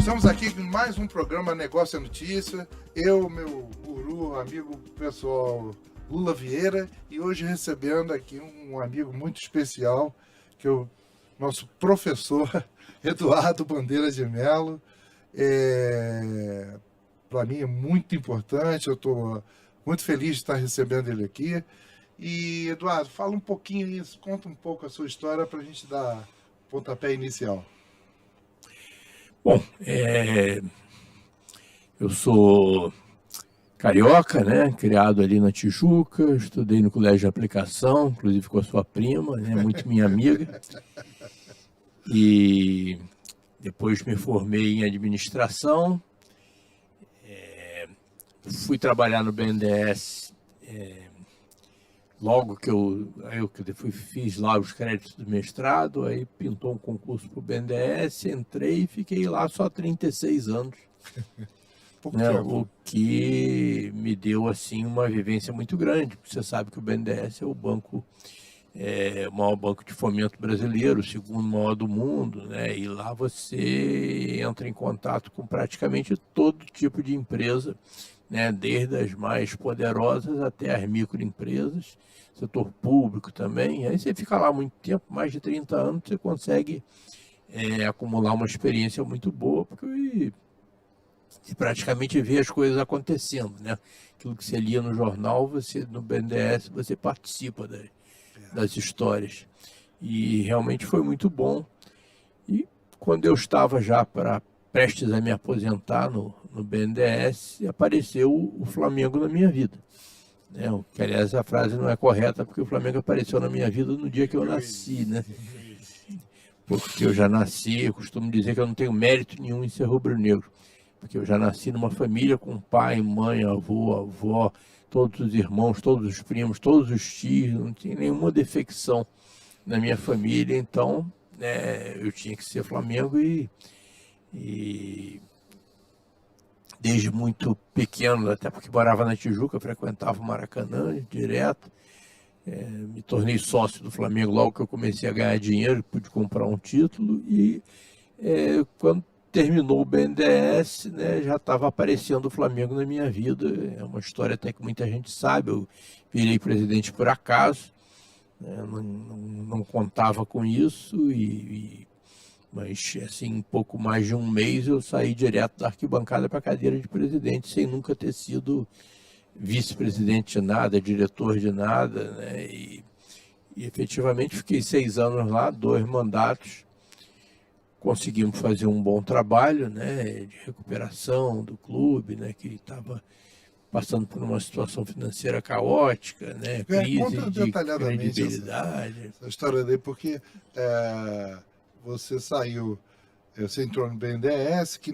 Estamos aqui em mais um programa Negócio é Notícia. Eu, meu guru, amigo pessoal Lula Vieira, e hoje recebendo aqui um amigo muito especial, que é o nosso professor Eduardo Bandeira de Mello. Para mim é muito importante, eu estou muito feliz de estar recebendo ele aqui. E, Eduardo, fala um pouquinho isso, conta um pouco a sua história para a gente dar pontapé inicial. Bom, eu sou carioca, né? Criado ali na Tijuca, estudei no colégio de aplicação, inclusive com a sua prima, né? Muito minha amiga. E depois me formei em administração, fui trabalhar no BNDES. Logo que eu fiz lá os créditos do mestrado, aí pintou um concurso para o BNDES, entrei e fiquei lá só 36 anos. Né, o que me deu assim uma vivência muito grande, porque você sabe que o BNDES é o maior banco de fomento brasileiro, o segundo maior do mundo, né? E lá você entra em contato com praticamente todo tipo de empresa, né? Desde as mais poderosas até as microempresas, setor público também. Aí você fica lá muito tempo, mais de 30 anos, você consegue acumular uma experiência muito boa, porque e praticamente ver as coisas acontecendo, né? Aquilo que você lia no jornal, no BNDES, você participa das histórias. E realmente foi muito bom. E quando eu estava já prestes a me aposentar no BNDES, apareceu o Flamengo na minha vida. Né? Que, aliás, a frase não é correta, porque o Flamengo apareceu na minha vida no dia que eu nasci, né? Porque eu já nasci, eu costumo dizer que eu não tenho mérito nenhum em ser rubro-negro. Porque eu já nasci numa família com pai, mãe, avó, todos os irmãos, todos os primos, todos os tios, não tinha nenhuma defecção na minha família, então eu tinha que ser Flamengo e desde muito pequeno, até porque morava na Tijuca, frequentava o Maracanã direto, me tornei sócio do Flamengo logo que eu comecei a ganhar dinheiro, pude comprar um título e quando terminou o BNDES, né, já estava aparecendo o Flamengo na minha vida. É uma história até que muita gente sabe. Eu virei presidente por acaso, né, não contava com isso, mas assim, um pouco mais de um mês eu saí direto da arquibancada para a cadeira de presidente, sem nunca ter sido vice-presidente de nada, diretor de nada, né, e efetivamente fiquei 6 anos lá, 2 mandatos. Conseguimos fazer um bom trabalho, né, de recuperação do clube, né, que estava passando por uma situação financeira caótica, né, crise de credibilidade. Essa história daí, porque você entrou no BNDES, que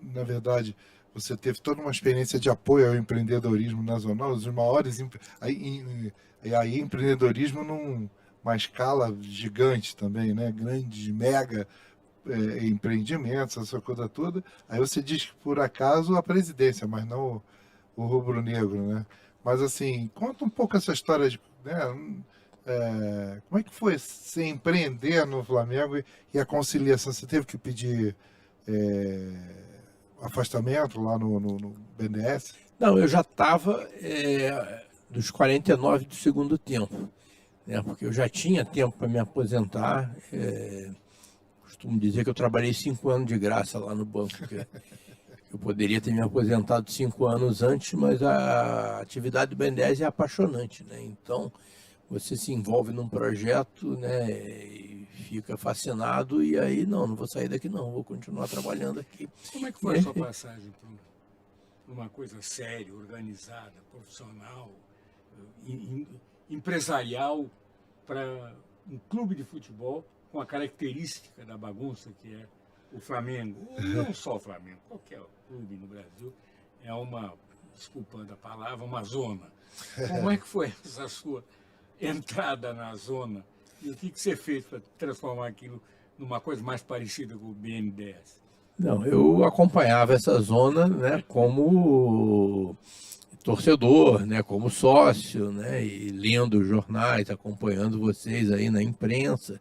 na verdade você teve toda uma experiência de apoio ao empreendedorismo nacional, os maiores, aí empreendedorismo numa escala gigante também, né, grande, mega, empreendimentos, essa coisa toda. Aí você diz que por acaso a presidência, mas não o rubro-negro, né? Mas assim, conta um pouco essa história de, né, como é que foi você empreender no Flamengo e a conciliação? Você teve que pedir afastamento lá no BNDES? Não, eu já estava dos 49 do segundo tempo, né? Porque eu já tinha tempo para me aposentar. Costumo dizer que eu trabalhei 5 anos de graça lá no banco. Eu poderia ter me aposentado 5 anos antes, mas a atividade do BNDES é apaixonante, né? Então, você se envolve num projeto, né, e fica fascinado, e aí, não vou sair daqui não, vou continuar trabalhando aqui. Como é que foi a sua passagem por uma coisa séria, organizada, profissional, empresarial, para um clube de futebol com a característica da bagunça que é o Flamengo, não só o Flamengo, qualquer clube no Brasil, é uma, desculpando a palavra, uma zona. Como é que foi essa sua entrada na zona e o que você fez para transformar aquilo numa coisa mais parecida com o BNDES? Não, eu acompanhava essa zona, né, como torcedor, né, como sócio, né, e lendo jornais, acompanhando vocês aí na imprensa.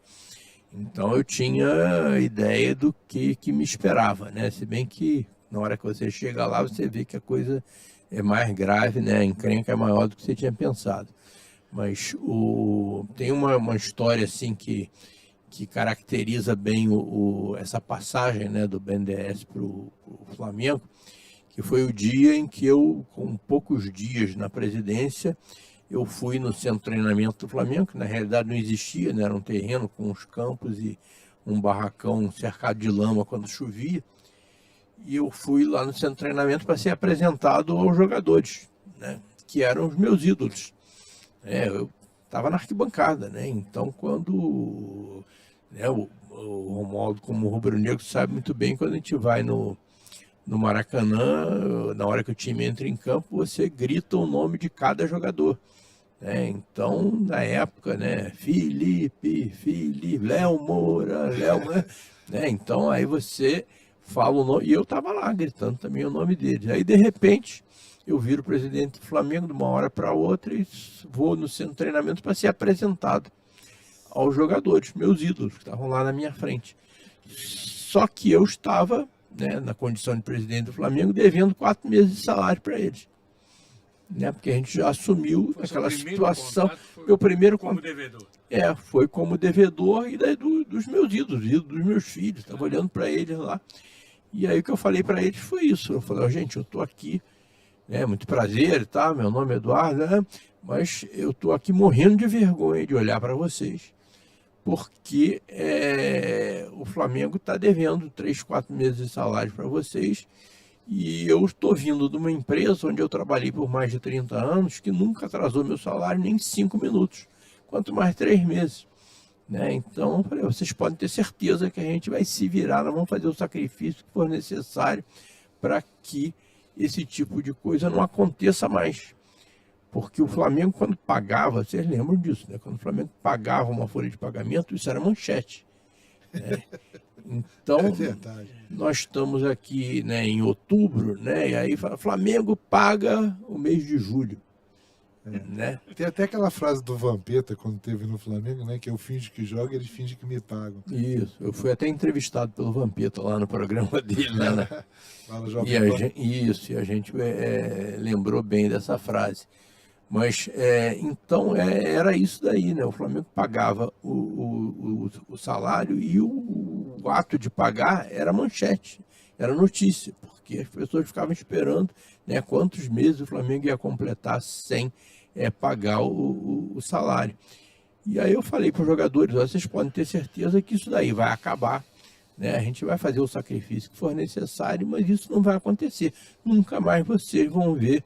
Então eu tinha a ideia do que me esperava, né? Se bem que na hora que você chega lá, você vê que a coisa é mais grave, né? A encrenca é maior do que você tinha pensado. Mas tem uma história assim que caracteriza bem essa passagem, né, do BNDES para o Flamengo, que foi o dia em que eu, com poucos dias na presidência, eu fui no centro de treinamento do Flamengo, que na realidade não existia, né, era um terreno com uns campos e um barracão cercado de lama quando chovia, e eu fui lá no centro de treinamento para ser apresentado aos jogadores, né, que eram os meus ídolos. Eu estava na arquibancada, né, então quando... o Romualdo, como rubro-negro, sabe muito bem, quando a gente vai no Maracanã, na hora que o time entra em campo, você grita o nome de cada jogador. Então, na época, né, Felipe, Léo Moura, então aí você fala o nome, e eu estava lá gritando também o nome deles. Aí, de repente, eu viro o presidente do Flamengo de uma hora para outra e vou no centro de treinamento para ser apresentado aos jogadores, meus ídolos, que estavam lá na minha frente. Só que eu estava, né, na condição de presidente do Flamengo, devendo 4 meses de salário para eles. Né, porque a gente já assumiu aquela situação. Meu primeiro como devedor. Foi como devedor e daí dos meus ídolos dos meus filhos. Estava olhando para eles lá. E aí o que eu falei para eles foi isso. Eu falei, gente, eu estou aqui, né, muito prazer, tá? Meu nome é Eduardo, né, mas eu estou aqui morrendo de vergonha de olhar para vocês, porque o Flamengo está devendo 3, 4 meses de salário para vocês, e eu estou vindo de uma empresa onde eu trabalhei por mais de 30 anos, que nunca atrasou meu salário nem 5 minutos, quanto mais 3 meses. Né? Então, eu falei, vocês podem ter certeza que a gente vai se virar, nós vamos fazer o sacrifício que for necessário para que esse tipo de coisa não aconteça mais. Porque o Flamengo, quando pagava, vocês lembram disso, né? Quando o Flamengo pagava uma folha de pagamento, isso era manchete. Né? Então, nós estamos aqui, né, em outubro, né? E aí fala, Flamengo paga o mês de julho. Né? Tem até aquela frase do Vampeta, quando teve no Flamengo, né? Que eu finjo que jogo e eles fingem que me pagam. Isso, eu fui até entrevistado pelo Vampeta lá no programa dele. Né? Lá no Jovem Pan. E a gente lembrou bem dessa frase. Mas, então, era isso daí, né? O Flamengo pagava o salário e o ato de pagar era manchete, era notícia, porque as pessoas ficavam esperando, né, quantos meses o Flamengo ia completar sem pagar o salário. E aí eu falei para os jogadores, vocês podem ter certeza que isso daí vai acabar, né? A gente vai fazer o sacrifício que for necessário, mas isso não vai acontecer. Nunca mais vocês vão ver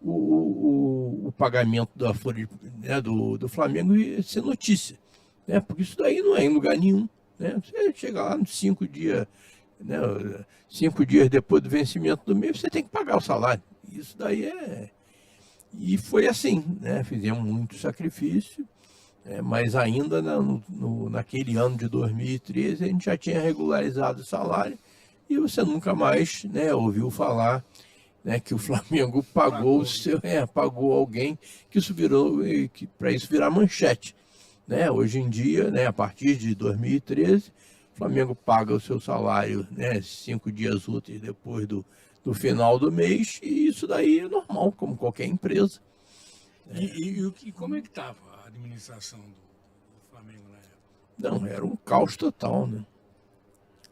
o pagamento da folha, né, do Flamengo ser notícia, né, porque isso daí não é em lugar nenhum. Né, você chega lá nos 5 dias, né, 5 dias depois do vencimento do mês, você tem que pagar o salário. Isso daí E foi assim, né, fizemos muito sacrifício, mas ainda naquele ano de 2013 a gente já tinha regularizado o salário e você nunca mais, né, ouviu falar, né, que o Flamengo pagou alguém, que isso virou, para isso virar manchete. Né? Hoje em dia, né, a partir de 2013, o Flamengo paga o seu salário, né, 5 dias úteis depois do final do mês, e isso daí é normal, como qualquer empresa. E como é que estava a administração do Flamengo na época? Não, era um caos total. Né?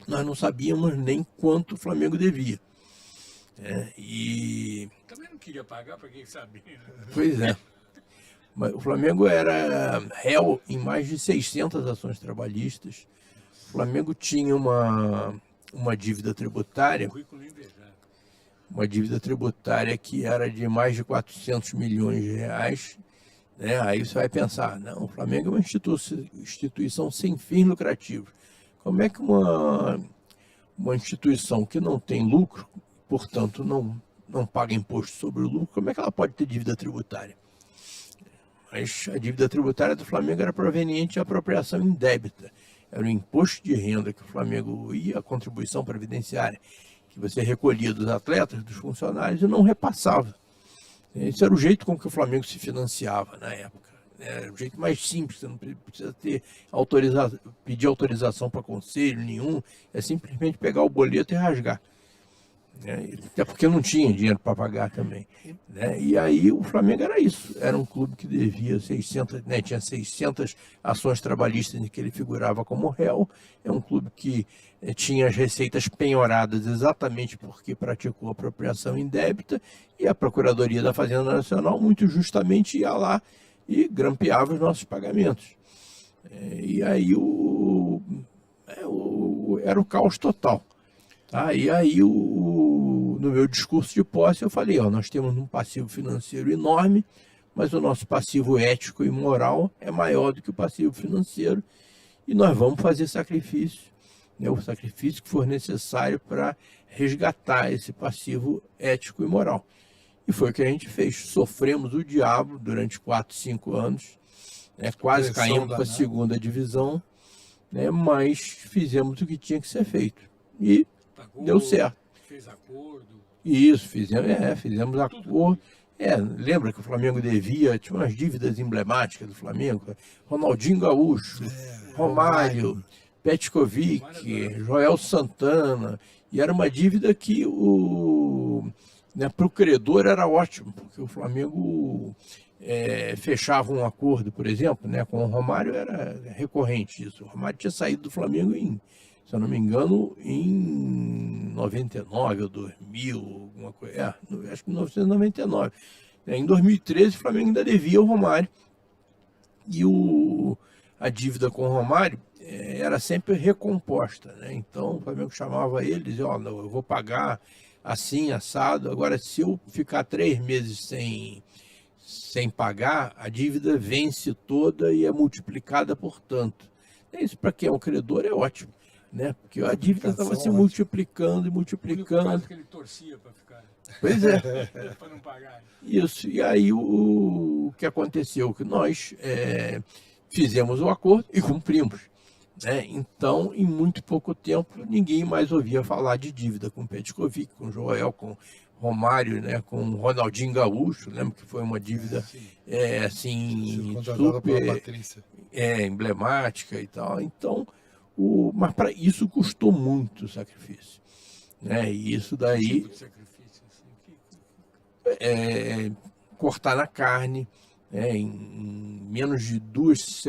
Nós não sabíamos nem quanto o Flamengo devia. E também não queria pagar, para quem sabia. Pois é. Mas o Flamengo era réu em mais de 600 ações trabalhistas. O Flamengo tinha uma dívida tributária. Uma dívida tributária que era de mais de 400 milhões de reais. Né? Aí você vai pensar, não, o Flamengo é uma instituição sem fins lucrativos. Como é que uma instituição que não tem lucro, portanto, não paga imposto sobre o lucro, como é que ela pode ter dívida tributária? Mas a dívida tributária do Flamengo era proveniente de apropriação indébita. Era o imposto de renda que o Flamengo ia, a contribuição previdenciária, que você recolhia dos atletas, dos funcionários, e não repassava. Esse era o jeito com que o Flamengo se financiava na época. né? O jeito mais simples, você não precisa pedir autorização para conselho nenhum, é simplesmente pegar o boleto e rasgar. Até porque não tinha dinheiro para pagar também, né? E aí o Flamengo era isso, era um clube que devia 600, né? Tinha 600 ações trabalhistas em que ele figurava como réu, é um clube que tinha as receitas penhoradas exatamente porque praticou apropriação indébita, e a Procuradoria da Fazenda Nacional muito justamente ia lá e grampeava os nossos pagamentos. E aí era o caos total. Tá? E aí, no meu discurso de posse, eu falei, nós temos um passivo financeiro enorme, mas o nosso passivo ético e moral é maior do que o passivo financeiro, e nós vamos fazer sacrifício, né, o sacrifício que for necessário para resgatar esse passivo ético e moral. E foi o que a gente fez. Sofremos o diabo durante 4, 5 anos, né, quase caímos para a segunda divisão, né, mas fizemos o que tinha que ser feito. E deu certo. Fez acordo. Isso, fizemos acordo. Lembra que o Flamengo tinha umas dívidas emblemáticas do Flamengo, Ronaldinho Gaúcho, Romário, Petkovic, Joel Santana, e era uma dívida que para o credor era ótimo, porque o Flamengo fechava um acordo, por exemplo, né, com o Romário, era recorrente isso. O Romário tinha saído do Flamengo se eu não me engano, em 99 ou 2000, alguma coisa, acho que em 1999. Em 2013, o Flamengo ainda devia o Romário, e a dívida com o Romário era sempre recomposta, né? Então, o Flamengo chamava ele e dizia, eu vou pagar assim, assado. Agora, se eu ficar 3 meses sem pagar, a dívida vence toda e é multiplicada por tanto. Isso, para quem é um credor, é ótimo, né? Porque a dívida estava se multiplicando e multiplicando. O único que ele torcia para ficar. Pois é. Para não pagar. Isso. E aí o que aconteceu? Que nós fizemos o acordo e cumprimos, né? Então, em muito pouco tempo, ninguém mais ouvia falar de dívida com Petkovic, com Joel, com Romário, né? Com Ronaldinho Gaúcho. Lembra que foi uma dívida assim super emblemática e tal. Então, mas para isso custou muito sacrifício, né? E isso daí, que tipo de sacrifício, assim? Cortar na carne, né? Em menos de 2,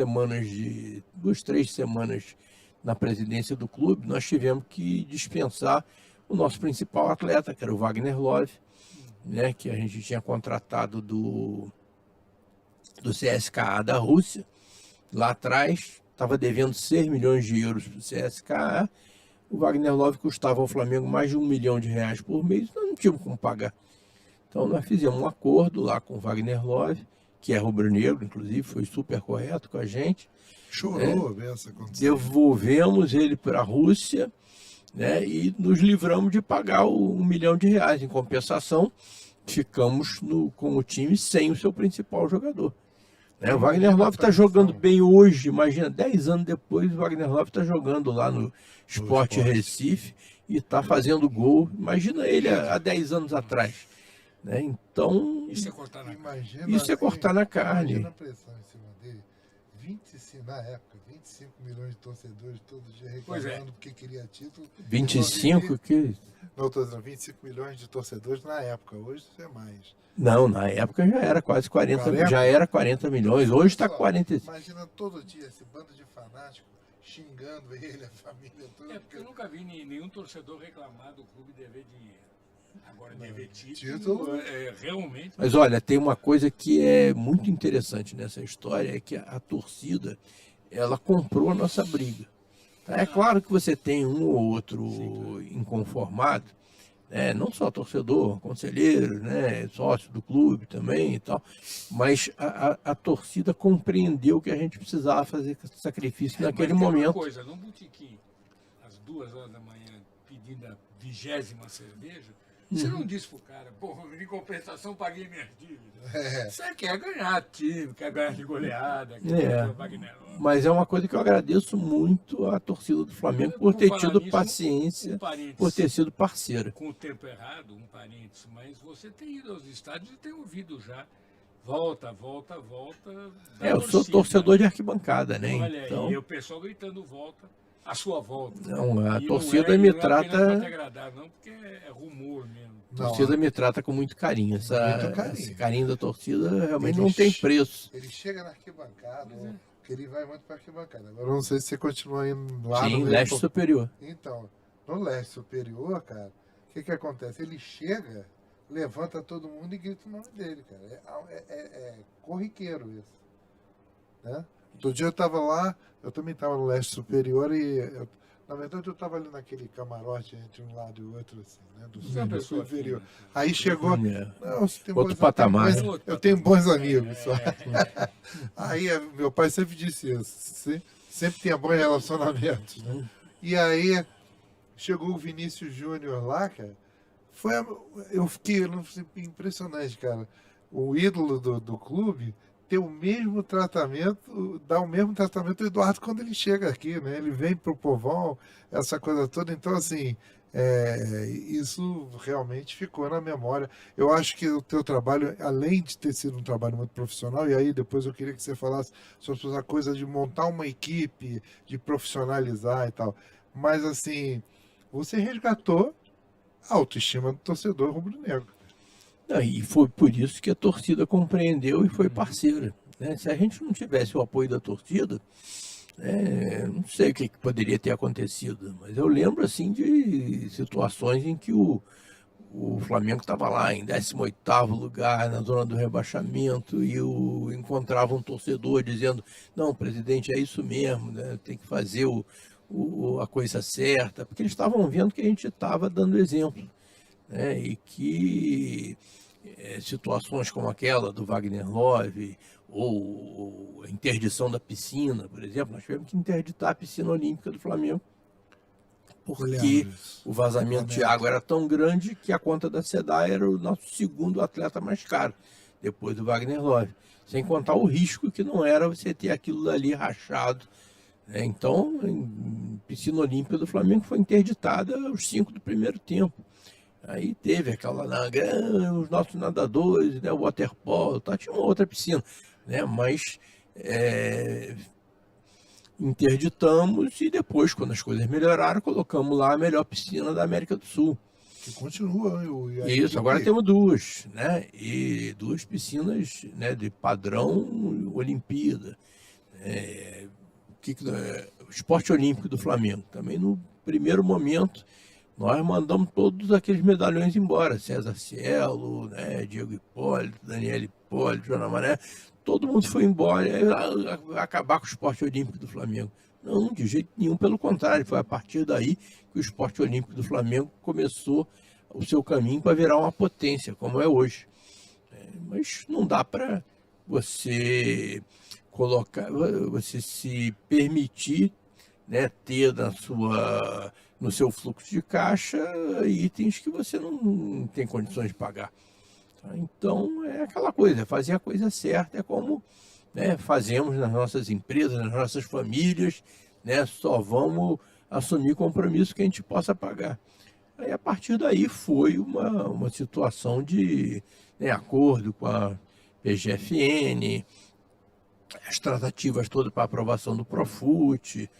3 semanas na presidência do clube, nós tivemos que dispensar o nosso principal atleta, que era o Wagner Love, né? Que a gente tinha contratado do CSKA da Rússia lá atrás. Estava devendo 6 milhões de euros para o CSKA, o Wagner Love custava ao Flamengo mais de R$1 milhão por mês, nós não tínhamos como pagar. Então nós fizemos um acordo lá com o Wagner Love, que é rubro-negro, inclusive, foi super correto com a gente. Chorou, essa condição. Devolvemos ele para a Rússia, né, e nos livramos de pagar o R$1 milhão. Em compensação, ficamos com o time sem o seu principal jogador. O Wagner Love está jogando bem hoje, imagina, 10 anos depois, o Wagner Love está jogando lá no Sport Recife e está fazendo gol. Imagina ele há 10 anos atrás, né? Então, isso é cortar na carne. Isso é cortar na carne. Imagina a pressão em cima dele. 25, na época, 25 milhões de torcedores todo dia reclamando porque queria título. 25 que... Não, estou dizendo 25 milhões de torcedores na época, hoje isso é mais. Não, na época já era quase 40, já era 40 milhões, hoje está 45. Imagina todo dia esse bando de fanáticos xingando ele, a família toda. Porque eu nunca vi nenhum torcedor reclamar do clube dever dinheiro. Agora, dever título realmente... Mas olha, tem uma coisa que é muito interessante nessa história, é que a torcida, ela comprou a nossa briga. É claro que você tem um ou outro inconformado, né? Não só torcedor, conselheiro, né? Sócio do clube também e tal, mas a torcida compreendeu que a gente precisava fazer sacrifício naquele momento. Uma coisa, no botequim, às 2 horas da manhã, pedindo a 20ª cerveja, você não disse pro cara, porra, em compensação paguei minhas dívidas. Você quer ganhar time, quer ganhar de goleada, quer Wagner. Mas é uma coisa que eu agradeço muito à torcida do Flamengo por ter tido paciência, por ter sido parceira. Com o tempo errado, um parênteses, mas você tem ido aos estádios e tem ouvido já volta. Eu sou torcedor de arquibancada, né? Olha Então, aí, e o pessoal gritando volta, a sua volta. não, a E torcida não me é apenas pra te trata. agradar, não, porque é rumor mesmo. A Não, torcida me trata com muito carinho. Muito carinho. Esse carinho da torcida realmente Ele não tem che- preço. ele chega na arquibancada, porque ele vai muito para arquibancada. Agora eu não sei se você continua indo lá Sim, no leste superior. Então, no leste superior, cara, o que acontece? Ele chega, levanta todo mundo e grita o nome dele, cara. É corriqueiro isso. Né? Outro dia eu tava lá, eu também estava no leste superior na verdade eu estava ali naquele camarote entre um lado e o outro, assim, né? Do Você é uma sul pessoa inferior. fina. Aí chegou. É. Não, você tem Outro patamar, eu tenho né? eu tenho bons amigos. Só. Aí meu pai sempre disse isso. Sempre tinha bons relacionamentos, né? E aí chegou o Vinícius Júnior lá, cara. Eu fiquei impressionante, cara. O ídolo do clube ter o mesmo tratamento, dá o mesmo tratamento ao Eduardo quando ele chega aqui, né? Ele vem pro povão, essa coisa toda. Então, assim, isso realmente ficou na memória. Eu acho que o teu trabalho, além de ter sido um trabalho muito profissional, e aí depois eu queria que você falasse sobre essa coisa de montar uma equipe, de profissionalizar e tal. Mas, assim, você resgatou a autoestima do torcedor rubro-negro. Não, e foi por isso que a torcida compreendeu e foi parceira, né? Se a gente não tivesse o apoio da torcida, não sei o que poderia ter acontecido, mas eu lembro assim de situações em que o Flamengo estava lá em 18º lugar na zona do rebaixamento e encontrava um torcedor dizendo: não, presidente, é isso mesmo, né? Tem que fazer a coisa certa, porque eles estavam vendo que a gente estava dando exemplo, né? E que situações como aquela do Wagner Love ou a interdição da piscina, por exemplo, nós tivemos que interditar a piscina olímpica do Flamengo porque o vazamento de água era tão grande que a conta da SEDAI era o nosso segundo atleta mais caro, depois do Wagner Love. Sem contar o risco que não era você ter aquilo dali rachado. Então, a piscina olímpica do Flamengo foi interditada aos 5 do primeiro tempo. Aí teve aquela, os nossos nadadores, né, o waterpolo, tinha uma outra piscina, né, mas interditamos e depois, quando as coisas melhoraram, colocamos lá a melhor piscina da América do Sul. Que continua. Isso, agora temos duas, né, e duas piscinas, né, de padrão Olimpíada. O esporte olímpico do Flamengo, também no primeiro momento, nós mandamos todos aqueles medalhões embora. César Cielo, né, Diego Hipólito, Daniel Hipólito, Joana Mané, todo mundo foi embora, acabar com o esporte olímpico do Flamengo. Não, de jeito nenhum, pelo contrário, foi a partir daí que o esporte olímpico do Flamengo começou o seu caminho para virar uma potência, como é hoje. Mas não dá para você você se permitir, né, ter no seu fluxo de caixa itens que você não tem condições de pagar. Então, é aquela coisa, fazer a coisa certa, é como, né, fazemos nas nossas empresas, nas nossas famílias, né, só vamos assumir compromisso que a gente possa pagar. Aí, a partir daí, foi uma situação de, né, acordo com a PGFN, as tratativas todas para aprovação do Profut,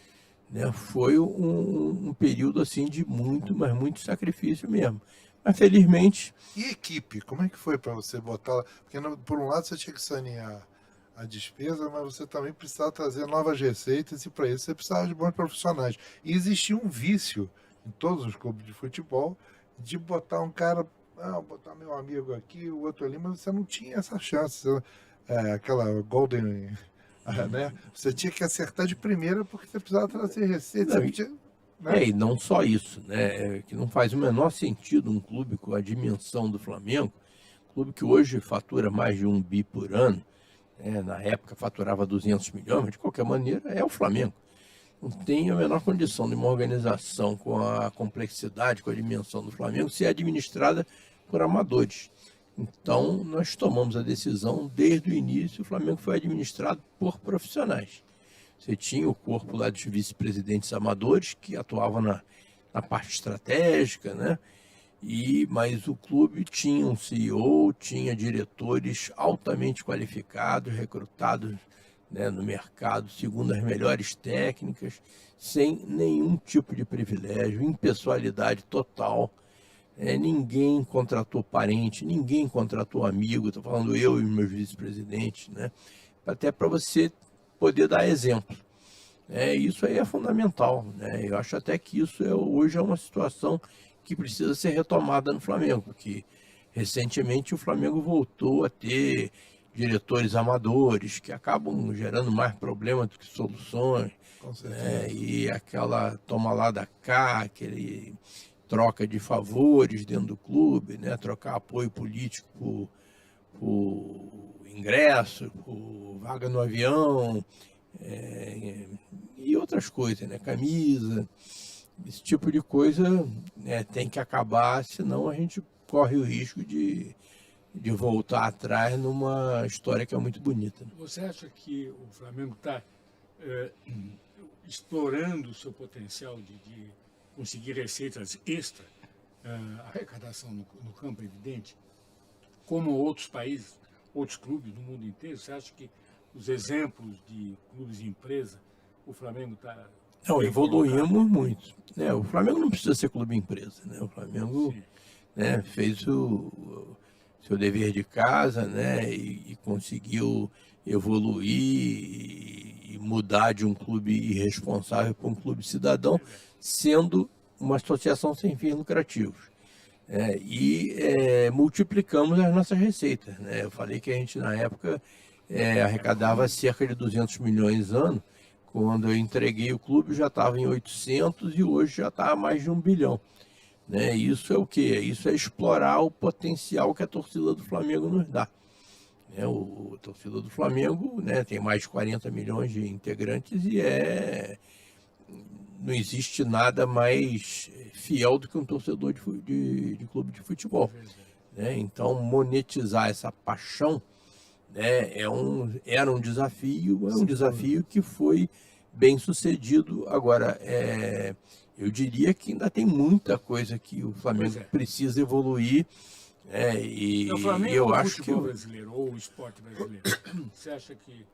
né? Foi um período assim de muito, mas muito sacrifício mesmo. Mas felizmente... E equipe, como é que foi para você botar... Porque por um lado você tinha que sanear a despesa, mas você também precisava trazer novas receitas e para isso você precisava de bons profissionais. E existia um vício em todos os clubes de futebol de botar um cara, botar meu amigo aqui, o outro ali, mas você não tinha essa chance. Aquela golden... né? Você tinha que acertar de primeira porque você precisava trazer receita. E não só isso, né? Que não faz o menor sentido um clube com a dimensão do Flamengo, clube que hoje fatura mais de 1 bi por ano, né? Na época faturava 200 milhões, mas de qualquer maneira é o Flamengo. Não tem a menor condição de uma organização com a complexidade, com a dimensão do Flamengo ser administrada por amadores. Então, nós tomamos a decisão, desde o início, o Flamengo foi administrado por profissionais. Você tinha o corpo lá dos vice-presidentes amadores, que atuavam na parte estratégica, né? Mas o clube tinha um CEO, tinha diretores altamente qualificados, recrutados, né, no mercado, segundo as melhores técnicas, sem nenhum tipo de privilégio, impessoalidade total. Ninguém contratou parente, ninguém contratou amigo, estou falando eu e meus vice-presidentes, né? Até para você poder dar exemplo. Isso aí é fundamental, né? Eu acho até que isso hoje é uma situação que precisa ser retomada no Flamengo, porque recentemente o Flamengo voltou a ter diretores amadores que acabam gerando mais problemas do que soluções, Com né? certeza. E aquela toma lá da cá, aquele troca de favores dentro do clube, né? Trocar apoio político por ingresso, por vaga no avião, e outras coisas, né? Camisa, esse tipo de coisa, né, tem que acabar, senão a gente corre o risco de voltar atrás numa história que é muito bonita, né? Você acha que o Flamengo está explorando o seu potencial de conseguir receitas extra, arrecadação no campo, é evidente, como outros países, outros clubes no mundo inteiro? Você acha que os exemplos de clubes e empresa, o Flamengo está... Não, evoluímos muito, né? O Flamengo não precisa ser clube empresa, né? O Flamengo, né, fez o seu dever de casa, né? E conseguiu evoluir e mudar de um clube irresponsável para um clube cidadão, sendo uma associação sem fins lucrativos. Multiplicamos as nossas receitas, né? Eu falei que a gente, na época, arrecadava cerca de 200 milhões ano. Quando eu entreguei o clube já estava em 800 e hoje já está a mais de 1 bilhão. Né? Isso é o quê? Isso é explorar o potencial que a torcida do Flamengo nos dá. A torcida do Flamengo, né, tem mais de 40 milhões de integrantes e não existe nada mais fiel do que um torcedor de clube de futebol. Né? Então, monetizar essa paixão, né, era um desafio, é um desafio que foi bem sucedido. Agora, eu diria que ainda tem muita coisa que o Flamengo precisa evoluir. O Flamengo eu ou o acho futebol que brasileiro, ou o esporte brasileiro? Você acha que...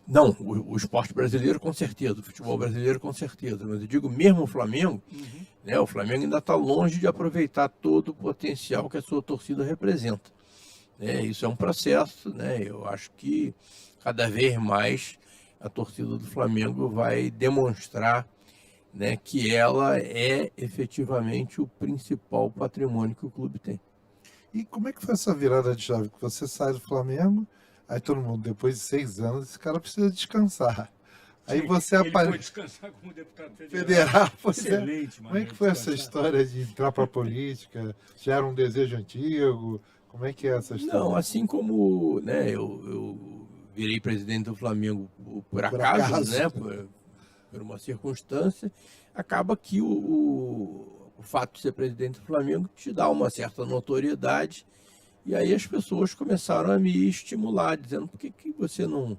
não, o esporte brasileiro com certeza, o futebol brasileiro com certeza, mas eu digo mesmo o Flamengo, né, o Flamengo ainda está longe de aproveitar todo o potencial que a sua torcida representa. Isso é um processo, né? Eu acho que cada vez mais a torcida do Flamengo vai demonstrar, né, que ela é efetivamente o principal patrimônio que o clube tem. E como é que foi essa virada de chave? Que você sai do Flamengo, aí todo mundo, depois de 6 anos, esse cara precisa descansar. Aí você Ele foi aparece descansar como deputado federal. Excelente, Como é que foi essa história de entrar para a política? Já era um desejo antigo? Como é que é essa história? Não, assim como, né, eu virei presidente do Flamengo por acaso, né, por uma circunstância, acaba que o fato de ser presidente do Flamengo te dá uma certa notoriedade, e aí as pessoas começaram a me estimular, dizendo: por que você não,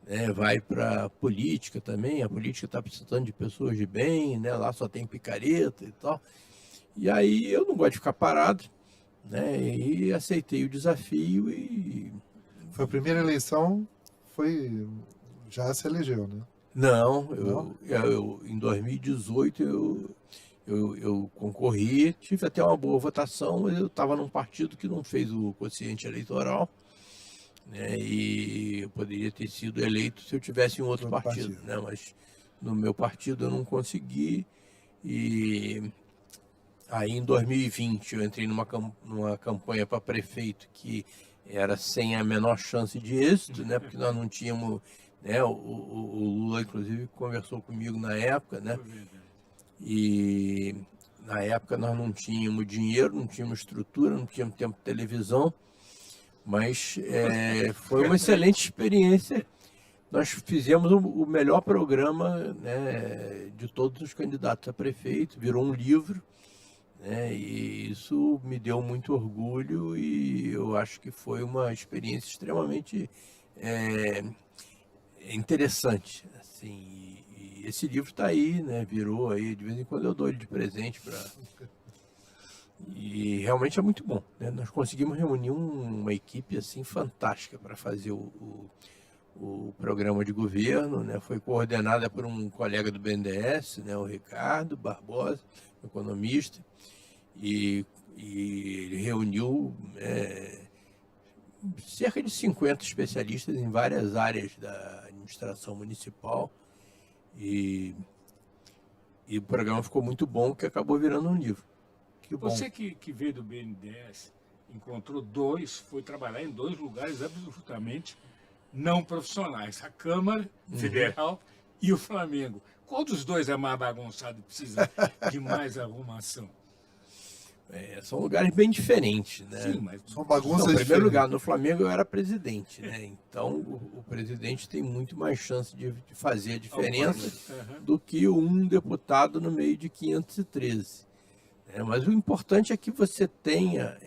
né, vai para a política também? A política está precisando de pessoas de bem, né, lá só tem picareta e tal. E aí eu não gosto de ficar parado, né, e aceitei o desafio e... Foi a primeira eleição, já se elegeu, né? Não, em 2018 eu concorri, tive até uma boa votação, mas eu estava num partido que não fez o quociente eleitoral, né, e eu poderia ter sido eleito se eu tivesse em outro partido, né, mas no meu partido eu não consegui. E aí em 2020 eu entrei numa campanha para prefeito que era sem a menor chance de êxito, né, porque nós não tínhamos, né, o Lula inclusive conversou comigo na época, né, e na época nós não tínhamos dinheiro, não tínhamos estrutura, não tínhamos tempo de televisão, mas foi uma excelente experiência. Nós fizemos o melhor programa, né, de todos os candidatos a prefeito, virou um livro, né, e isso me deu muito orgulho e eu acho que foi uma experiência extremamente interessante, assim. E esse livro está aí, né, virou aí, de vez em quando eu dou ele de presente para E realmente é muito bom, né? Nós conseguimos reunir uma equipe assim fantástica para fazer o programa de governo, né? Foi coordenada por um colega do BNDES, né? O Ricardo Barbosa, economista, e ele reuniu cerca de 50 especialistas em várias áreas da administração municipal, e o programa ficou muito bom, que acabou virando um livro. Que bom. Você que veio do BNDES, encontrou foi trabalhar em 2 lugares absolutamente não profissionais, a Câmara Federal e o Flamengo. Qual dos dois é mais bagunçado e precisa de mais arrumação? São lugares bem diferentes, né? Sim, mas São bagunças Não, em primeiro diferentes. lugar, no Flamengo eu era presidente, né? Então o presidente tem muito mais chance de fazer a diferença do que um deputado no meio de 513. Mas o importante é que você tenha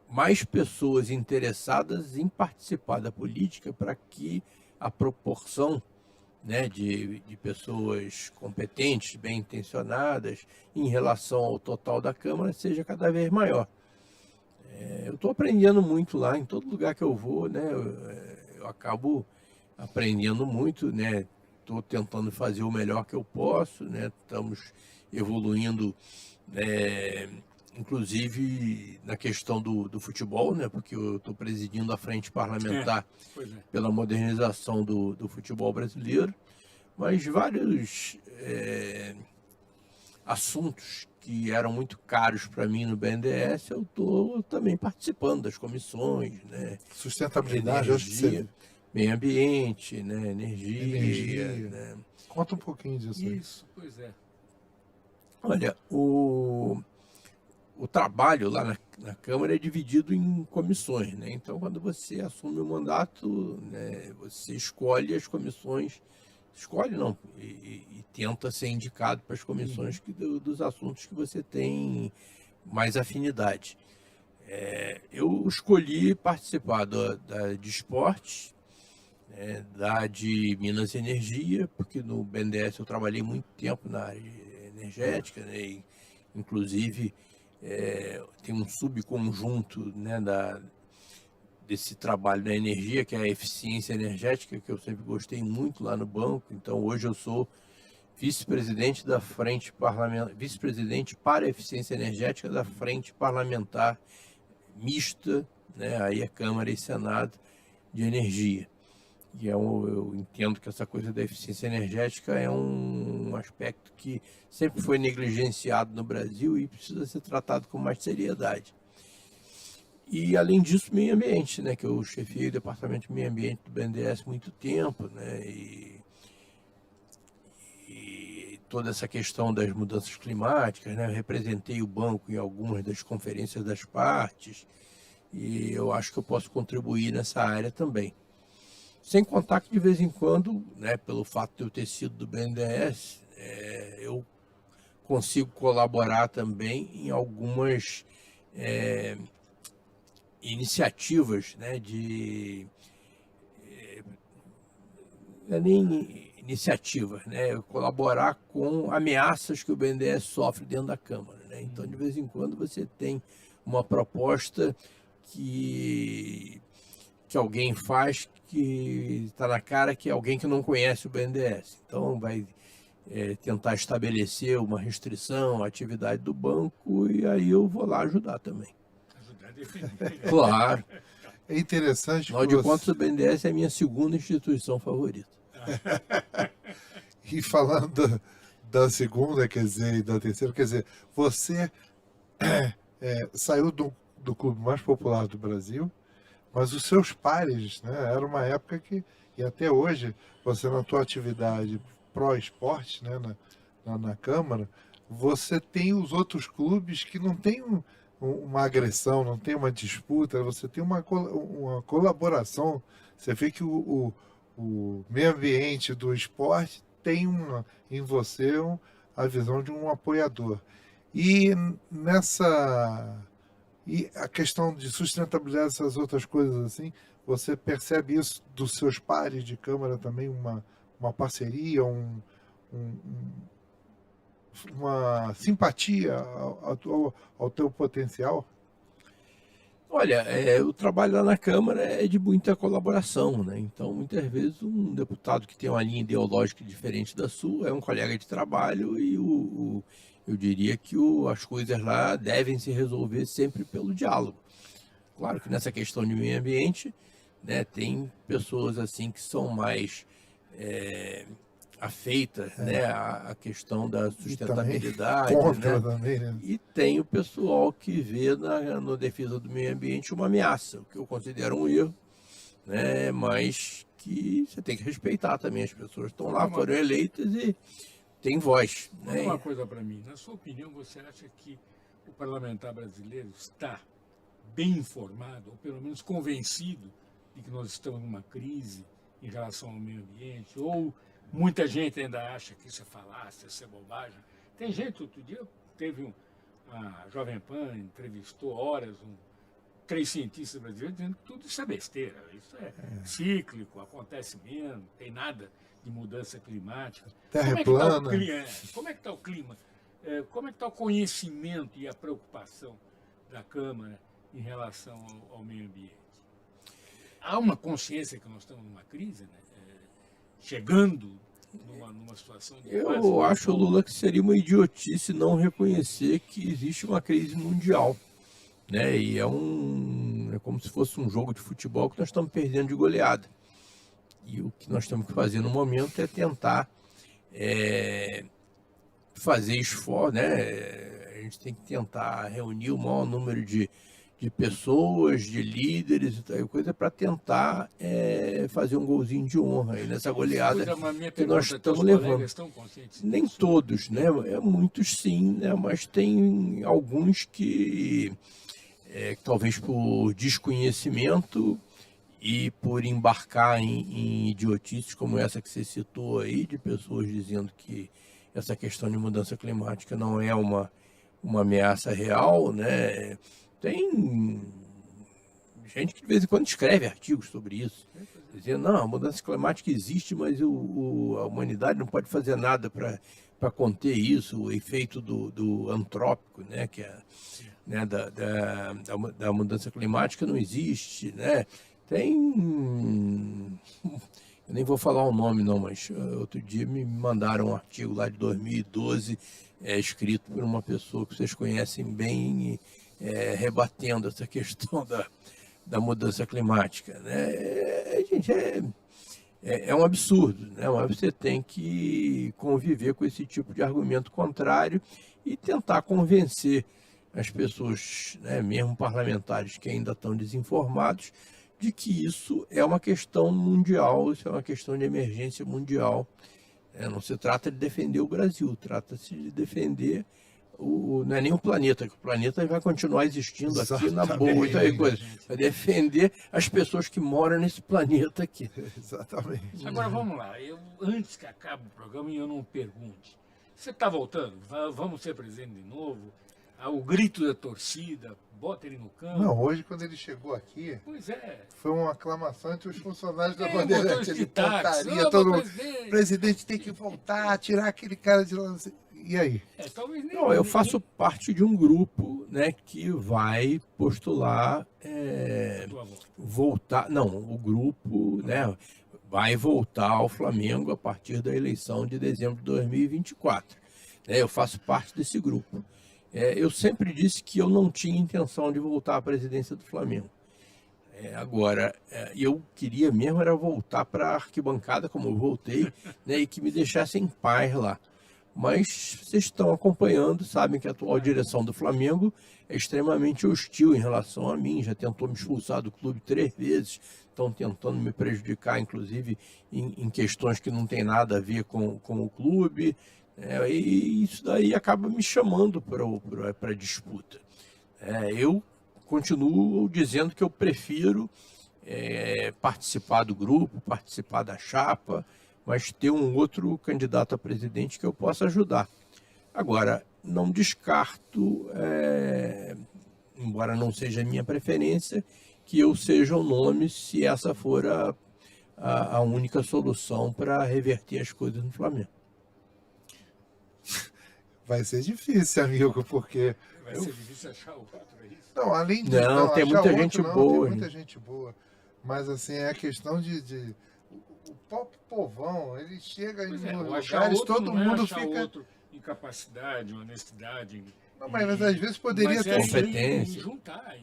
mais pessoas interessadas em participar da política, para que a proporção, né, de pessoas competentes, bem intencionadas, em relação ao total da Câmara, seja cada vez maior. Eu estou aprendendo muito lá, em todo lugar que eu vou, né? Eu acabo aprendendo muito, né? Estou tentando fazer o melhor que eu posso, né? Estamos evoluindo, inclusive na questão do futebol, né? Porque eu estou presidindo a frente parlamentar pela modernização do futebol brasileiro, mas vários assuntos que eram muito caros para mim no BNDES, eu estou também participando das comissões, né? Sustentabilidade, acho que você... meio ambiente, né? Energia. Né? Conta um pouquinho disso aí. Isso, pois é. Olha, o trabalho lá na Câmara é dividido em comissões, né? Então, quando você assume o mandato, né, você escolhe as comissões, e tenta ser indicado para as comissões dos assuntos que você tem mais afinidade. Eu escolhi participar de esporte, da de Minas e Energia, porque no BNDES eu trabalhei muito tempo na área energética, né? E, inclusive, tem um subconjunto, né, desse trabalho da energia, que é a eficiência energética, que eu sempre gostei muito lá no banco. Então, hoje eu sou vice-presidente da Frente Parlamentar, vice-presidente para a eficiência energética da Frente Parlamentar Mista, né, aí é Câmara e Senado de Energia. E eu entendo que essa coisa da eficiência energética é um aspecto que sempre foi negligenciado no Brasil e precisa ser tratado com mais seriedade. E, além disso, meio ambiente, né, que eu chefiei o departamento de meio ambiente do BNDES há muito tempo, né, e toda essa questão das mudanças climáticas, né, eu representei o banco em algumas das conferências das partes, e eu acho que eu posso contribuir nessa área também. Sem contar que, de vez em quando, né, pelo fato de eu ter sido do BNDES, eu consigo colaborar também em algumas iniciativas, né, nem iniciativas, né, colaborar com ameaças que o BNDES sofre dentro da Câmara, né? Então, de vez em quando, você tem uma proposta que alguém faz, que está na cara que é alguém que não conhece o BNDES. Então, vai tentar estabelecer uma restrição à atividade do banco, e aí eu vou lá ajudar também. Ajudar a defender. Claro. É interessante. Afinal de contas, o BNDES é a minha segunda instituição favorita. E falando da segunda, quer dizer, e da terceira, quer dizer, você saiu do clube mais popular do Brasil, mas os seus pares, né, era uma época que, e até hoje, você na tua atividade pró-esporte, né, na Câmara, você tem os outros clubes que não tem uma agressão, não tem uma disputa, você tem uma colaboração. Você vê que o meio ambiente do esporte tem em você a visão de um apoiador. E a questão de sustentabilidade, essas outras coisas assim, você percebe isso dos seus pares de Câmara também, uma parceria, uma simpatia ao teu potencial? Olha, o trabalho lá na Câmara é de muita colaboração, né? Então, muitas vezes, um deputado que tem uma linha ideológica diferente da sua é um colega de trabalho e eu diria que as coisas lá devem se resolver sempre pelo diálogo. Claro que nessa questão de meio ambiente, né, tem pessoas assim que são mais afeitas, né, à questão da sustentabilidade, contra né? Também, né? E tem o pessoal que vê na defesa do meio ambiente uma ameaça, o que eu considero um erro, né, mas que você tem que respeitar também. As pessoas estão lá, foram eleitas e têm voz. Fala uma coisa para mim. Na sua opinião, você acha que o parlamentar brasileiro está bem informado, ou pelo menos convencido de que nós estamos numa crise em relação ao meio ambiente? Ou muita gente ainda acha que isso é falácia, isso é bobagem? Tem gente, outro dia teve a Jovem Pan entrevistou horas 3 cientistas brasileiros dizendo que tudo isso é besteira, isso é cíclico, acontece mesmo, não tem nada de mudança climática. Terra plana. Como é que está o clima? Como é que está o conhecimento e a preocupação da Câmara em relação ao meio ambiente? Há uma consciência que nós estamos numa crise, né? Chegando numa situação de Eu acho, Lula, que seria uma idiotice não reconhecer que existe uma crise mundial, né? E é como se fosse um jogo de futebol que nós estamos perdendo de goleada. E o que nós temos que fazer no momento é tentar fazer esforço, né? A gente tem que tentar reunir o maior número de pessoas, de líderes e tal coisa, para tentar fazer um golzinho de honra aí nessa goleada que nós estamos levando. Nem todos, né? Muitos sim, né? Mas tem alguns que talvez por desconhecimento e por embarcar em idiotices como essa que você citou aí, de pessoas dizendo que essa questão de mudança climática não é uma ameaça real, né? Tem gente que de vez em quando escreve artigos sobre isso, dizendo, não, a mudança climática existe, mas a humanidade não pode fazer nada para conter isso, o efeito do antrópico, né, que é, né, da mudança climática não existe, né? Eu nem vou falar o nome não, mas outro dia me mandaram um artigo lá de 2012, escrito por uma pessoa que vocês conhecem bem, rebatendo essa questão da mudança climática, né? Gente, é um absurdo, né? Mas você tem que conviver com esse tipo de argumento contrário e tentar convencer as pessoas, né, mesmo parlamentares que ainda estão desinformados, de que isso é uma questão mundial, isso é uma questão de emergência mundial. Não se trata de defender o Brasil, trata-se de defender não é nem o planeta, que o planeta vai continuar existindo aqui na boa, coisa. Vai defender as pessoas que moram nesse planeta aqui. Exatamente. Agora vamos lá, antes que acabe o programa e eu não pergunte, você está voltando? Vamos ser presidente de novo? O grito da torcida, bota ele no campo. Não, hoje quando ele chegou aqui, foi uma aclamação entre os funcionários da Bandeirante. Ele pontaria todo mundo. O presidente tem que voltar, tirar aquele cara de lá. E aí? Não, eu faço parte de um grupo, né, que vai postular voltar. Não, o grupo, né, vai voltar ao Flamengo a partir da eleição de dezembro de 2024. Eu faço parte desse grupo. Eu sempre disse que eu não tinha intenção de voltar à presidência do Flamengo. Agora, eu queria mesmo era voltar para a arquibancada, como eu voltei, né, e que me deixassem em paz lá. Mas vocês estão acompanhando, sabem que a atual direção do Flamengo é extremamente hostil em relação a mim, já tentou me expulsar do clube 3 vezes, estão tentando me prejudicar, inclusive, em questões que não tem nada a ver com o clube. E isso daí acaba me chamando para a disputa. Eu continuo dizendo que eu prefiro participar do grupo, participar da chapa, mas ter um outro candidato a presidente que eu possa ajudar. Agora, não descarto, embora não seja a minha preferência, que eu seja o nome se essa for a única solução para reverter as coisas no Flamengo. vai ser difícil, amigo, porque... Vai ser difícil achar outro, é isso? Não, além de... Não, tem achar muita outro, gente não, boa. Tem muita gente boa. Mas, assim, é a questão de o próprio povão, ele chega Pois em é, o lugares, achar outro todo não é mundo achar fica... outro em capacidade, em honestidade. Não, mas às vezes poderia mas ter... competência. Em juntar,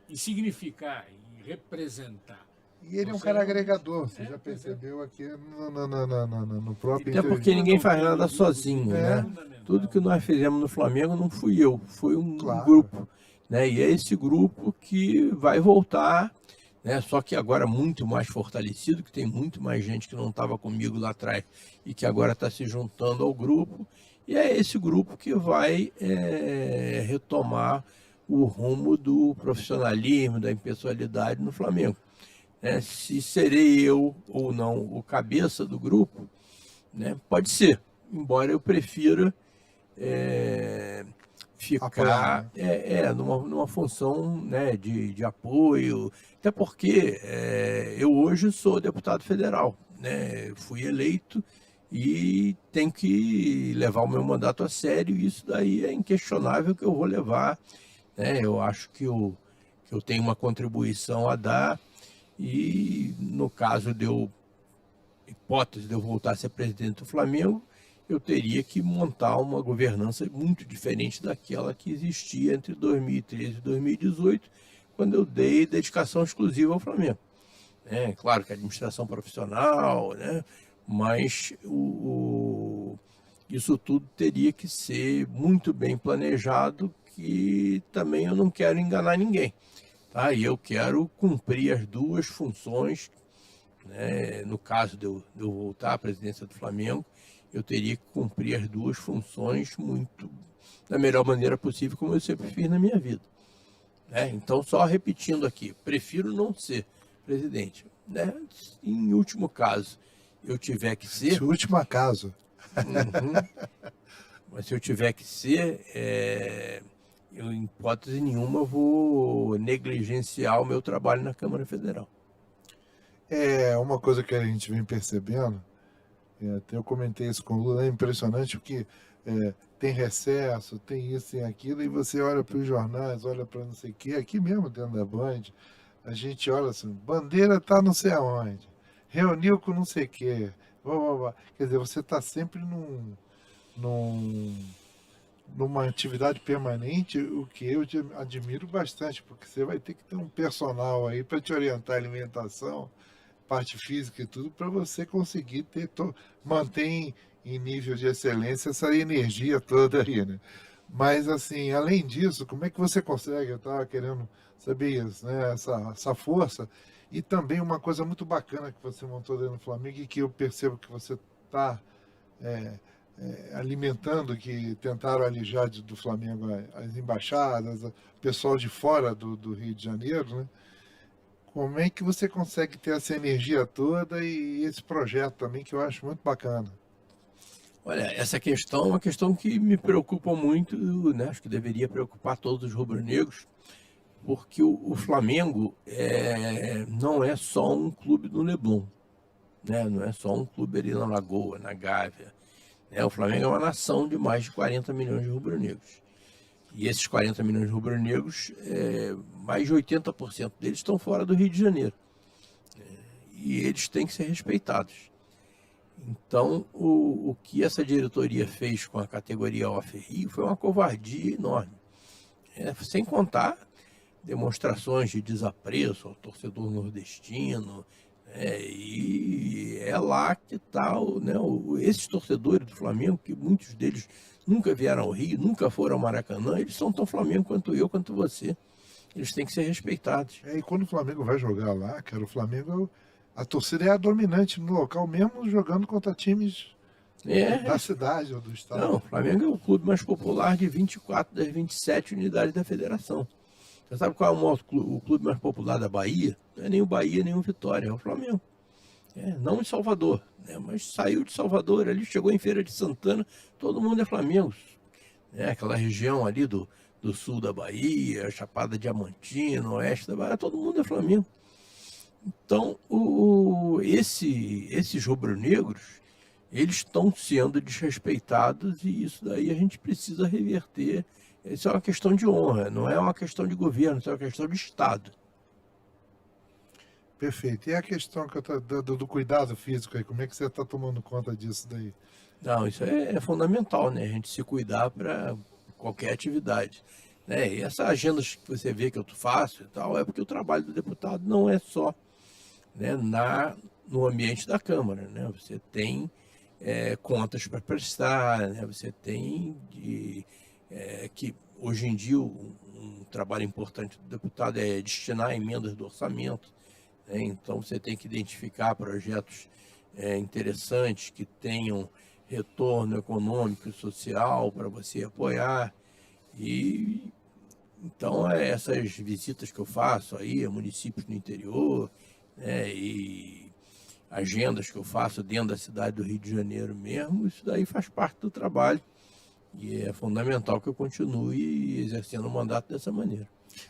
em significar, em representar. E ele é um Você cara realmente- agregador, você É, já pois é. percebeu aqui no próprio Até porque entrevista. ninguém faz nada sozinho, É. né? Tudo que nós fizemos no Flamengo não fui eu, foi um Claro. grupo, né? E é esse grupo que vai voltar, né? Só que agora muito mais fortalecido, que tem muito mais gente que não estava comigo lá atrás e que agora está se juntando ao grupo. E é esse grupo que vai retomar o rumo do profissionalismo, da impessoalidade no Flamengo. Né? Se serei eu ou não o cabeça do grupo, né? Pode ser, embora eu prefira ficar Apoiar, né? numa função, né, de apoio, até porque eu hoje sou deputado federal, né? Fui eleito e tenho que levar o meu mandato a sério, e isso daí é inquestionável que eu vou levar, né? Eu acho que eu tenho uma contribuição a dar, e no caso hipótese de eu voltar a ser presidente do Flamengo, eu teria que montar uma governança muito diferente daquela que existia entre 2013 e 2018, quando eu dei dedicação exclusiva ao Flamengo. Claro que a administração profissional, né? Mas isso tudo teria que ser muito bem planejado, que também eu não quero enganar ninguém. Tá? E eu quero cumprir as duas funções, né? No caso de eu voltar à presidência do Flamengo, eu teria que cumprir as duas funções da melhor maneira possível, como eu sempre fiz na minha vida. Né? Então, só repetindo aqui, prefiro não ser presidente. Né? Em último caso, eu tiver que ser... Esse último acaso. Mas se eu tiver que ser, eu, em hipótese nenhuma, vou negligenciar o meu trabalho na Câmara Federal. É uma coisa que a gente vem percebendo, até eu comentei isso com o Lula, é impressionante porque tem recesso, tem isso, tem aquilo, e você olha para os jornais, olha para não sei o quê, aqui mesmo dentro da Band, a gente olha assim, bandeira tá não sei aonde, reuniu com não sei o quê, blá, blá, blá. Quer dizer, você está sempre numa atividade permanente, o que eu te admiro bastante, porque você vai ter que ter um personal aí para te orientar a alimentação, parte física e tudo, para você conseguir manter em nível de excelência essa energia toda aí, né? Mas, assim, além disso, como é que você consegue? Eu estava querendo saber isso, né? Essa força. E também uma coisa muito bacana que você montou dentro do Flamengo e que eu percebo que você está alimentando, que tentaram alijar do Flamengo as embaixadas, o pessoal de fora do Rio de Janeiro, né? Como é que você consegue ter essa energia toda e esse projeto também, que eu acho muito bacana? Olha, essa questão é uma questão que me preocupa muito, né? Acho que deveria preocupar todos os rubro-negros, porque o Flamengo não é só um clube do Leblon, né? Não é só um clube ali na Lagoa, na Gávea. O Flamengo é uma nação de mais de 40 milhões de rubro-negros. E esses 40 milhões de rubro-negros, mais de 80% deles estão fora do Rio de Janeiro. E eles têm que ser respeitados. Então, o que essa diretoria fez com a categoria Off Rio foi uma covardia enorme. Sem contar demonstrações de desapreço ao torcedor nordestino. E é lá que está, né, esses torcedores do Flamengo, que muitos deles nunca vieram ao Rio, nunca foram ao Maracanã, eles são tão Flamengo quanto eu, quanto você. Eles têm que ser respeitados. E quando o Flamengo vai jogar lá, cara, o Flamengo, a torcida é a dominante no local, mesmo jogando contra times da cidade ou do estado. Não, o Flamengo é o clube mais popular de 24 das 27 unidades da federação. Você sabe qual é o clube mais popular da Bahia? Não é nem o Bahia, nem o Vitória, é o Flamengo. Não em Salvador, né? Mas saiu de Salvador, ali chegou em Feira de Santana, todo mundo é Flamengo. Aquela região ali do sul da Bahia, Chapada Diamantina, oeste da Bahia, todo mundo é Flamengo. Então, esses rubro-negros, eles estão sendo desrespeitados e isso daí a gente precisa reverter. Isso é uma questão de honra, não é uma questão de governo, isso é uma questão de Estado. Perfeito. E a questão que eu tô do cuidado físico aí, como é que você está tomando conta disso daí? Não, isso é fundamental, né? A gente se cuidar para qualquer atividade. Né? E essas agendas que você vê que eu faço e tal, é porque o trabalho do deputado não é só, né, no ambiente da Câmara. Né? Você tem contas para prestar, né? Você tem que hoje em dia um trabalho importante do deputado é destinar emendas do orçamento. Né? Então você tem que identificar projetos interessantes que tenham retorno econômico e social para você apoiar. E então essas visitas que eu faço aí a municípios no interior, né, e agendas que eu faço dentro da cidade do Rio de Janeiro mesmo, isso daí faz parte do trabalho e é fundamental que eu continue exercendo o mandato dessa maneira.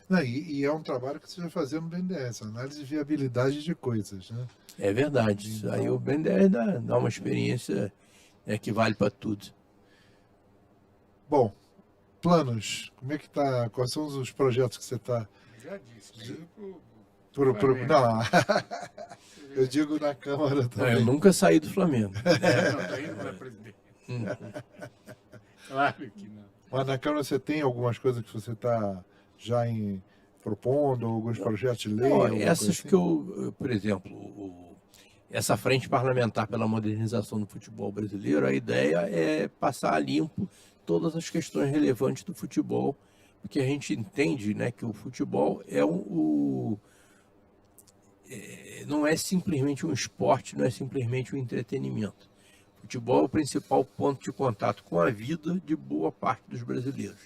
Não, e é um trabalho que você vai fazer no BNDES, análise de viabilidade de coisas, né? É verdade, isso aí o BNDES dá uma experiência que vale para tudo. Bom, planos, como é que tá? Quais são os projetos que você está... Já disse, mesmo Não, eu digo na Câmara Não, também. eu nunca saí do Flamengo. não, tá indo para presidente. Claro que não. Mas na Câmara você tem algumas coisas que você está já propondo, alguns projetos de lei? Não, alguma essas coisa assim? que eu, por exemplo, essa frente parlamentar pela modernização do futebol brasileiro, a ideia é passar a limpo todas as questões relevantes do futebol, porque a gente entende, né, que o futebol não é simplesmente um esporte, não é simplesmente um entretenimento. O futebol é o principal ponto de contato com a vida de boa parte dos brasileiros,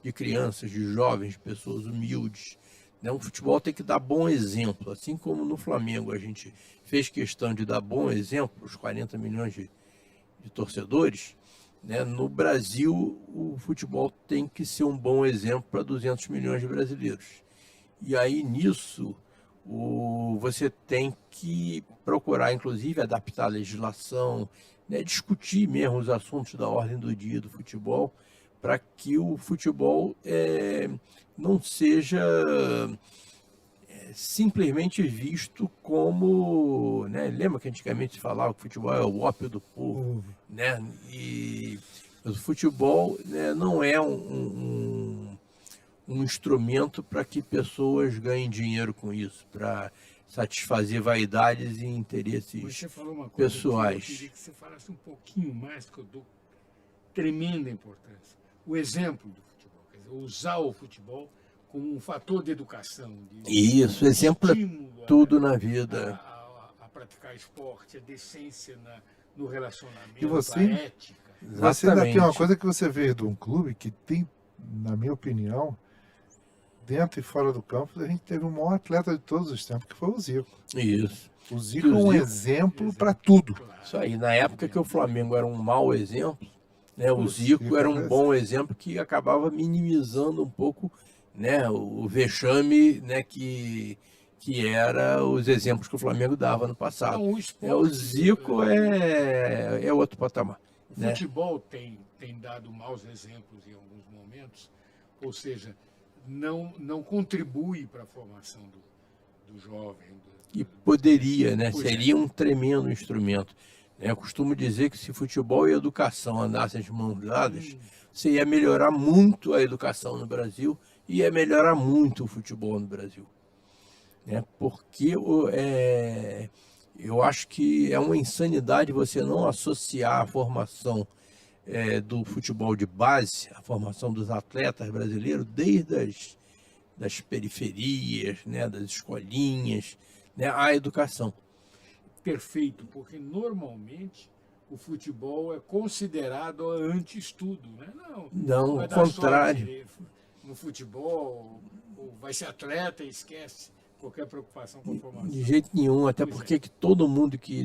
de crianças, de jovens, de pessoas humildes. Né? O futebol tem que dar bom exemplo, assim como no Flamengo a gente fez questão de dar bom exemplo, os 40 milhões de torcedores. Né? No Brasil, o futebol tem que ser um bom exemplo para 200 milhões de brasileiros. E aí, nisso, você tem que procurar, inclusive, adaptar a legislação, né? Discutir mesmo os assuntos da ordem do dia do futebol, para que o futebol não seja simplesmente visto como, né? Lembra que antigamente se falava que o futebol é o ópio do povo, né? Mas o futebol, né, não é um instrumento para que pessoas ganhem dinheiro com isso, para satisfazer vaidades e interesses Você falou uma coisa pessoais. Que eu queria que você falasse um pouquinho mais, que eu dou tremenda importância. O exemplo do futebol, quer dizer, usar o futebol como um fator de educação. Isso, exemplo é tudo na vida. A praticar esporte, a decência no relacionamento, E você, a ética. Você ainda tem uma coisa que você vê de um clube que tem, na minha opinião, dentro e fora do campo, a gente teve o maior atleta de todos os tempos, que foi o Zico. Isso. O Zico é um exemplo para tudo. Isso aí, na época que o Flamengo era um mau exemplo, né, o Zico era um bom exemplo que acabava minimizando um pouco, né, o vexame, né, que era os exemplos que o Flamengo dava no passado. Não, o Zico é outro patamar. O futebol tem dado maus exemplos em alguns momentos, ou seja, não contribui para a formação do jovem. E poderia, né? Seria um tremendo instrumento. Eu costumo dizer que se futebol e educação andassem de mãos dadas, você ia melhorar muito a educação no Brasil e ia melhorar muito o futebol no Brasil. Porque eu acho que é uma insanidade você não associar a formação do futebol de base, a formação dos atletas brasileiros, desde das periferias, né, das escolinhas, né, à educação. Perfeito, porque normalmente o futebol é considerado anti-estudo, né? Não, ao contrário. No futebol, vai ser atleta e esquece qualquer preocupação com a formação. De jeito nenhum, até porque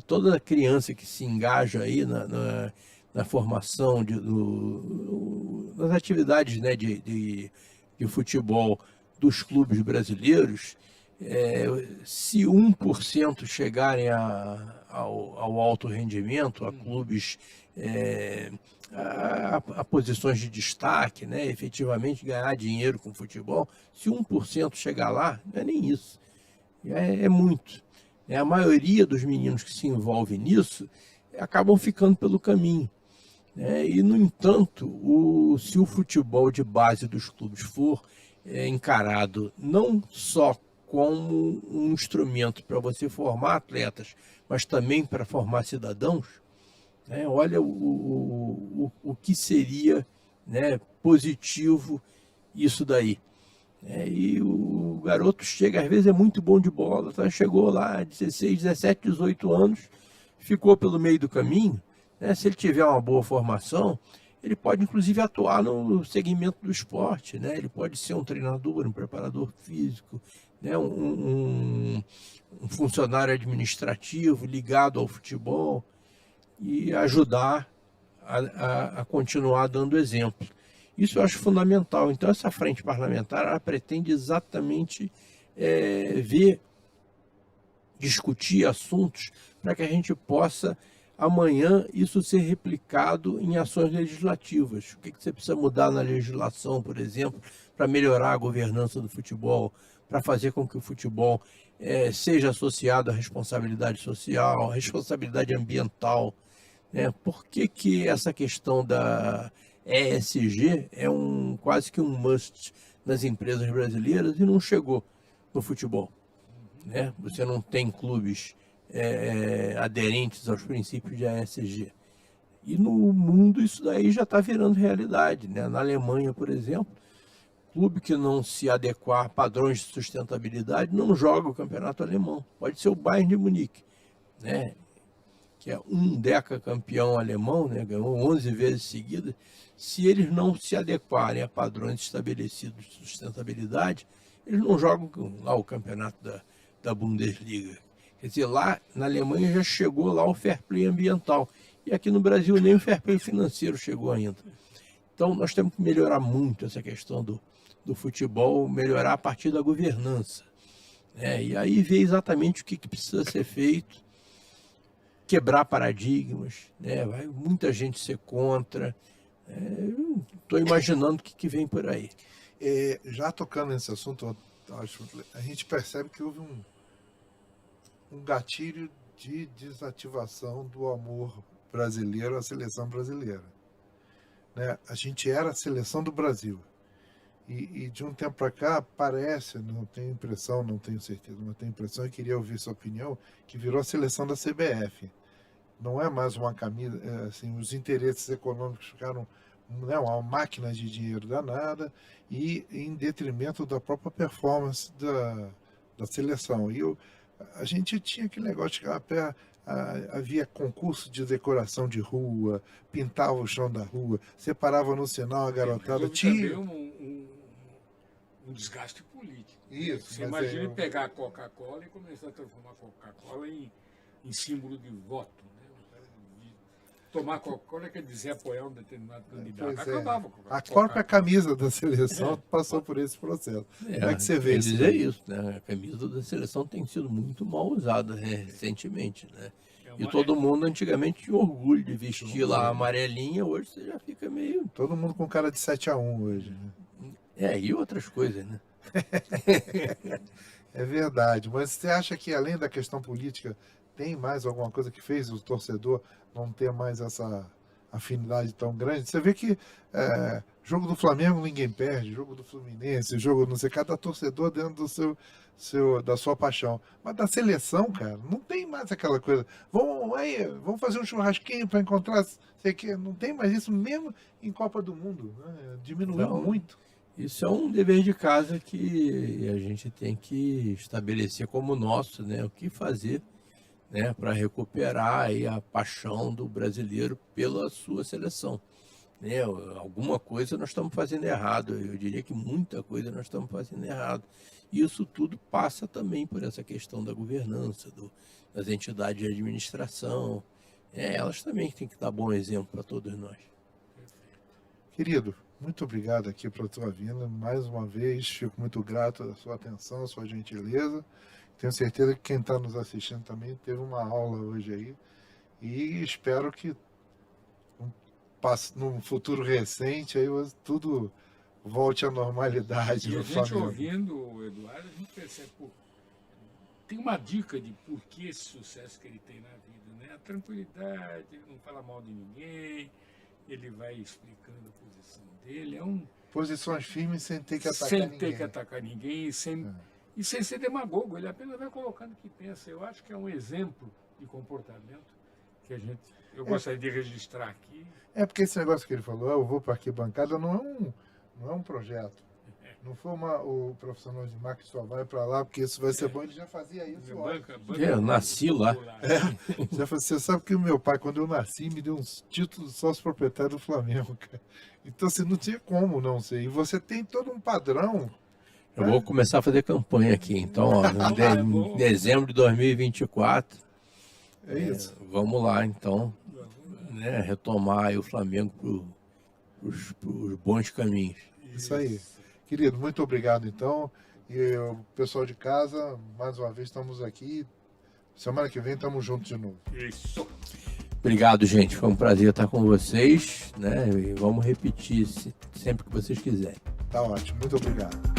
toda criança que se engaja aí na formação das atividades, né, de futebol dos clubes brasileiros, se 1% chegarem ao alto rendimento, a clubes, a posições de destaque, né, efetivamente ganhar dinheiro com futebol, se 1% chegar lá, não é nem isso, é muito. A maioria dos meninos que se envolvem nisso acabam ficando pelo caminho. E, no entanto, se o futebol de base dos clubes for encarado não só como um instrumento para você formar atletas, mas também para formar cidadãos, olha o que seria, né, positivo isso daí. E o garoto chega, às vezes é muito bom de bola, tá? Chegou lá 16, 17, 18 anos, ficou pelo meio do caminho. Se ele tiver uma boa formação, ele pode inclusive atuar no segmento do esporte, né? Ele pode ser um treinador, um preparador físico, né? um funcionário administrativo ligado ao futebol e ajudar a continuar dando exemplo. Isso eu acho fundamental. Então, essa frente parlamentar ela pretende exatamente discutir assuntos para que a gente possa, amanhã, isso ser replicado em ações legislativas. O que você precisa mudar na legislação, por exemplo, para melhorar a governança do futebol, para fazer com que o futebol seja associado à responsabilidade social, à responsabilidade ambiental. Por que essa questão da ESG é quase que um must nas empresas brasileiras e não chegou no futebol? Você não tem clubes aderentes aos princípios de ESG. E no mundo isso daí já está virando realidade. Na Alemanha, por exemplo, clube que não se adequar a padrões de sustentabilidade não joga o campeonato alemão. Pode ser o Bayern de Munique, que é um decacampeão alemão, ganhou 11 vezes seguidas. Se eles não se adequarem a padrões estabelecidos de sustentabilidade, eles não jogam lá o campeonato da Bundesliga. Quer dizer, lá na Alemanha já chegou lá o fair play ambiental. E aqui no Brasil nem o fair play financeiro chegou ainda. Então nós temos que melhorar muito essa questão do futebol, melhorar a partir da governança. E aí ver exatamente o que precisa ser feito, quebrar paradigmas, vai muita gente ser contra. Estou imaginando o que vem por aí. Já tocando nesse assunto, a gente percebe que houve um gatilho de desativação do amor brasileiro à seleção brasileira. A gente era a seleção do Brasil. E de um tempo para cá, parece, não tenho impressão, não tenho certeza, mas tenho impressão e queria ouvir sua opinião, que virou a seleção da CBF. Não é mais uma camisa, assim, os interesses econômicos ficaram uma máquina de dinheiro danada e em detrimento da própria performance da seleção. E a gente tinha aquele negócio de chegar a pé, havia concurso de decoração de rua, pintava o chão da rua, separava no sinal a garotada. Tinha um desgaste político. Isso. Você imagina pegar a Coca-Cola e começar a transformar a Coca-Cola em símbolo de voto. Tomar Coca-Cola quer dizer apoiar um determinado candidato. Acabava com a própria camisa da seleção passou por esse processo. Como é que você vê isso? Dizer isso, A camisa da seleção tem sido muito mal usada recentemente, E todo mundo antigamente tinha orgulho de vestir lá a amarelinha, hoje você já fica meio... Todo mundo com cara de 7-1 hoje. E outras coisas, É verdade, mas você acha que além da questão política, tem mais alguma coisa que fez o torcedor não ter mais essa afinidade tão grande? Você vê que jogo do Flamengo ninguém perde, jogo do Fluminense, jogo não sei, cada torcedor dentro da sua paixão. Mas da seleção, cara, não tem mais aquela coisa. Vamos fazer um churrasquinho para encontrar, sei que não tem mais isso mesmo em Copa do Mundo, diminuiu muito. Isso é um dever de casa que a gente tem que estabelecer como nosso, o que fazer, para recuperar aí a paixão do brasileiro pela sua seleção. Alguma coisa nós estamos fazendo errado, eu diria que muita coisa nós estamos fazendo errado. E isso tudo passa também por essa questão da governança, das entidades de administração. Elas também têm que dar bom exemplo para todos nós. Querido, muito obrigado aqui pela tua vinda. Mais uma vez, fico muito grato da sua atenção, sua gentileza. Tenho certeza que quem está nos assistindo também teve uma aula hoje aí. E espero que num futuro recente aí tudo volte à normalidade E no a gente Flamengo. ouvindo o Eduardo, a gente percebe, pô, tem uma dica de por que esse sucesso que ele tem na vida, né? A tranquilidade, ele não fala mal de ninguém, ele vai explicando a posição dele, Posições firmes sem ter que atacar sem ninguém. ter que atacar ninguém e sem ser demagogo, ele apenas vai colocando o que pensa. Eu acho que é um exemplo de comportamento que eu gostaria de registrar aqui. É porque esse negócio que ele falou, eu vou para arquibancada, não é um projeto. Não foi o profissional de marketing só vai para lá porque isso vai ser bom. Ele já fazia isso. Eu nasci lá. Você sabe que o meu pai, quando eu nasci, me deu uns títulos sócio proprietário do Flamengo, cara. Então, assim, não tinha como não ser. E você tem todo um padrão. Eu vou começar a fazer campanha aqui. Então, ó, em dezembro de 2024, É isso. vamos lá, então, né, retomar aí o Flamengo para os bons caminhos. Isso aí. Querido, muito obrigado, então. E o pessoal de casa, mais uma vez, estamos aqui. Semana que vem, estamos juntos de novo. Isso. Obrigado, gente. Foi um prazer estar com vocês, né? E vamos repetir sempre que vocês quiserem. Tá ótimo. Muito obrigado.